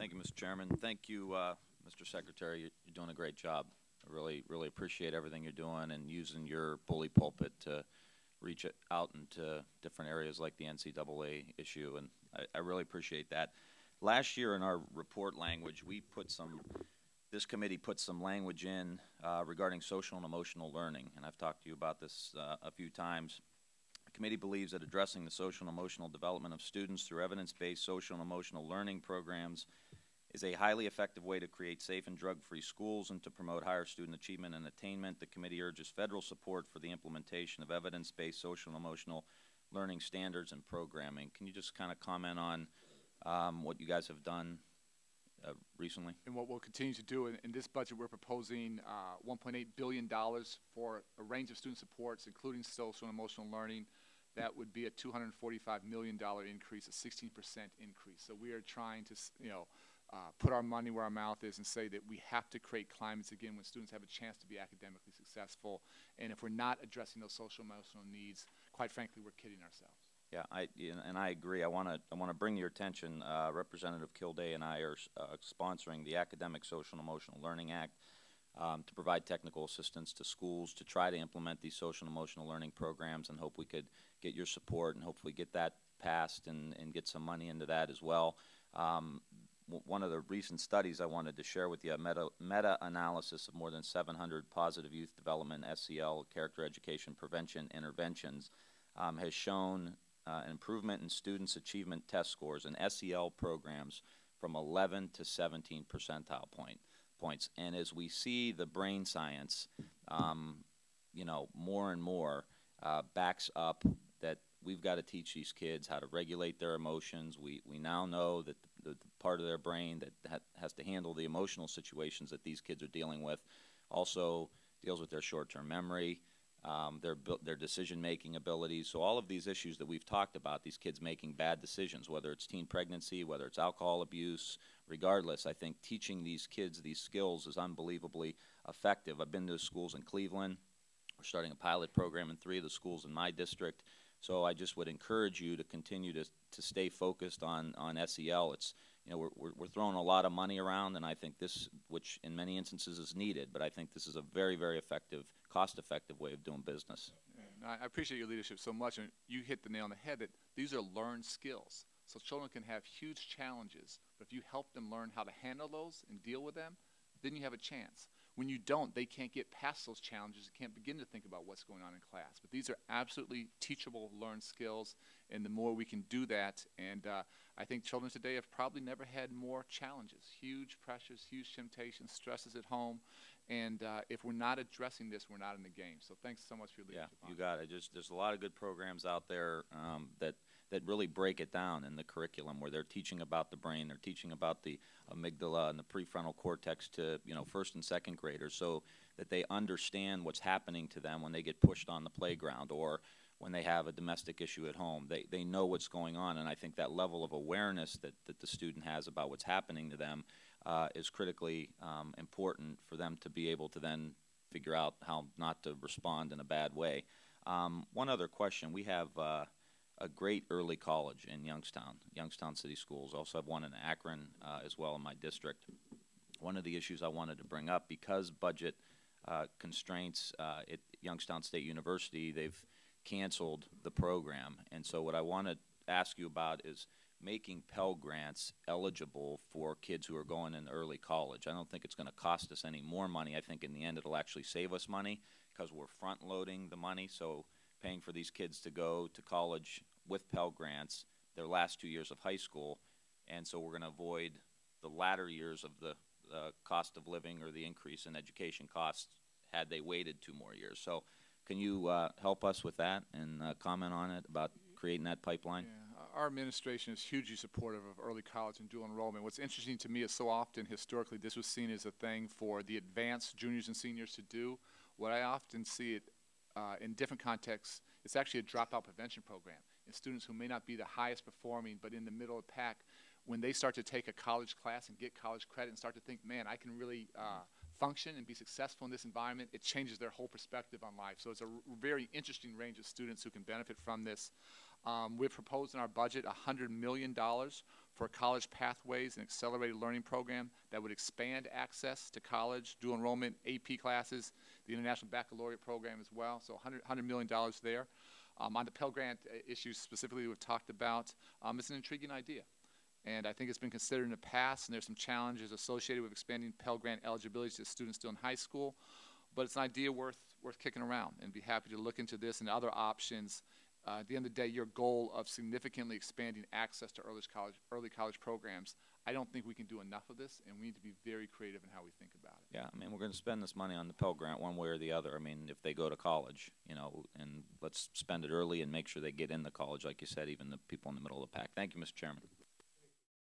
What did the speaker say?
Thank you, Mr. Chairman. Thank you, Mr. Secretary. You're doing a great job. I really appreciate everything you're doing and using your bully pulpit to reach it out into different areas like the NCAA issue, and I really appreciate that. Last year in our report language, this committee put some language in regarding social and emotional learning, and I've talked to you about this a few times. The committee believes that addressing the social and emotional development of students through evidence-based social and emotional learning programs is a highly effective way to create safe and drug-free schools and to promote higher student achievement and attainment. The committee urges federal support for the implementation of evidence-based social and emotional learning standards and programming. Can you just kind of comment on what you guys have done recently? And what we'll continue to do in this budget, we're proposing $1.8 billion for a range of student supports, including social and emotional learning. That would be a $245 million increase, a 16% increase. So we are trying to, put our money where our mouth is and say that we have to create climates again when students have a chance to be academically successful. And if we're not addressing those social and emotional needs, quite frankly, we're kidding ourselves. Yeah, I agree. I want to bring to your attention, Representative Kilday and I are sponsoring the Academic Social and Emotional Learning Act to provide technical assistance to schools to try to implement these social and emotional learning programs, and hope we could get your support and hopefully get that passed and get some money into that as well. One of the recent studies I wanted to share with you, a meta-analysis of more than 700 positive youth development, SEL, character education prevention interventions, has shown an improvement in students' achievement test scores in SEL programs from 11 to 17 percentile points. And as we see the brain science, more and more backs up that we've got to teach these kids how to regulate their emotions. We now know that the part of their brain that has to handle the emotional situations that these kids are dealing with also deals with their short-term memory, their decision-making abilities. So all of these issues that we've talked about, these kids making bad decisions, whether it's teen pregnancy, whether it's alcohol abuse, regardless, I think teaching these kids these skills is unbelievably effective. I've been to schools in Cleveland. We're starting a pilot program in 3 of the schools in my district. So I just would encourage you to continue to stay focused on SEL. It's, we're throwing a lot of money around, and I think this, which in many instances is needed, but I think this is a very, very effective, cost-effective way of doing business. I appreciate your leadership so much, and you hit the nail on the head that these are learned skills. So children can have huge challenges, but if you help them learn how to handle those and deal with them, then you have a chance. When you don't, they can't get past those challenges. They can't begin to think about what's going on in class. But these are absolutely teachable, learned skills, and the more we can do that, and I think children today have probably never had more challenges, huge pressures, huge temptations, stresses at home, and if we're not addressing this, we're not in the game. So thanks so much for your leadership. Yeah, you got it. There's a lot of good programs out there that really break it down in the curriculum, where they're teaching about the brain, they're teaching about the amygdala and the prefrontal cortex to first and second graders, so that they understand what's happening to them when they get pushed on the playground or when they have a domestic issue at home. They know what's going on, and I think that level of awareness that the student has about what's happening to them is critically important for them to be able to then figure out how not to respond in a bad way. One other question. We have a great early college in Youngstown City Schools. Also have one in Akron as well in my district. One of the issues I wanted to bring up, because budget constraints at Youngstown State University, they've canceled the program. And so what I want to ask you about is making Pell Grants eligible for kids who are going in early college. I don't think it's going to cost us any more money. I think in the end it'll actually save us money because we're front-loading the money. So paying for these kids to go to college with Pell Grants their last 2 years of high school, and so we're going to avoid the latter years of the cost of living or the increase in education costs had they waited 2 more years. So can you help us with that and comment on it about creating that pipeline? Yeah, our administration is hugely supportive of early college and dual enrollment. What's interesting to me is so often historically this was seen as a thing for the advanced juniors and seniors to do. What I often see it in different contexts, it's actually a dropout prevention program. And students who may not be the highest performing but in the middle of the pack, when they start to take a college class and get college credit and start to think, man, I can really function and be successful in this environment, it changes their whole perspective on life. So it's a very interesting range of students who can benefit from this. We've proposed in our budget $100 million for college pathways and accelerated learning program that would expand access to college, dual enrollment, AP classes, the International Baccalaureate program as well, so $100 million there. On the Pell Grant issues specifically we've talked about, it's an intriguing idea. And I think it's been considered in the past, and there's some challenges associated with expanding Pell Grant eligibility to students still in high school. But it's an idea worth kicking around, and be happy to look into this and other options. At the end of the day, your goal of significantly expanding access to early college programs, I don't think we can do enough of this, and we need to be very creative in how we think about it. Yeah, I mean, we're going to spend this money on the Pell Grant one way or the other. I mean, if they go to college, you know, and let's spend it early and make sure they get into college, like you said, even the people in the middle of the pack. Thank you, Mr. Chairman.